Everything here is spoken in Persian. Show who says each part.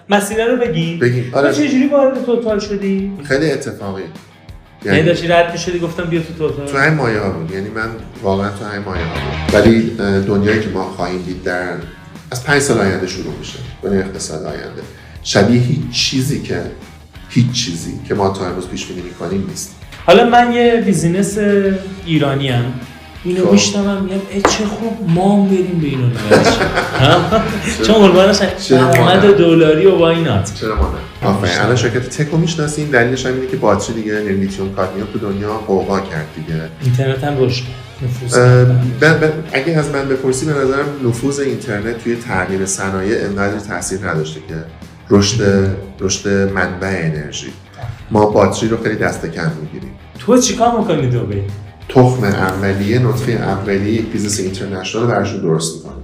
Speaker 1: مسیر رو بگیم.
Speaker 2: آره.
Speaker 1: تو چجوری وارد توتال شدی؟
Speaker 2: خیلی اتفاقی.
Speaker 1: یعنی داشتی رد می‌شدی گفتم بیا تو توتال.
Speaker 2: تو همین مایه‌ها بود. یعنی من واقعا تو همین مایه‌ها بود. ولی دنیایی که ما خواهیم دید در از 5 سال آینده شروع میشه. دنیای اقتصاد آینده. شبیه هیچ چیزی که ما تا امروز پیش بینی می‌کنیم نیست.
Speaker 1: حالا من یه بیزینس ایرانی ام. اینو میشنوم میگم چه خوب ما هم بریم به اینو نگاش. چون قربانش درآمد دلاری و با اینات.
Speaker 2: چرا ما نه؟ آفرین. الان شرکت تکو میشناسیم، دلیلش هم اینه که باتری دیگه لیتیوم کادمیوم تو دنیا قوقا کرد دیگه.
Speaker 1: اینترنت هم رشد.
Speaker 2: اگه از من بپرسی به نظرم نفوذ اینترنت توی تغییر صنایع انقدر تاثیر نداشته که رشد منبع انرژی. ما باتری رو خیلی دست کم میگیریم.
Speaker 1: تو چیکار می‌کنی دبی؟
Speaker 2: تخم اولیه، نطفه اولیه یک بیزنس اینترنشنال رو براشون درست می‌کنم.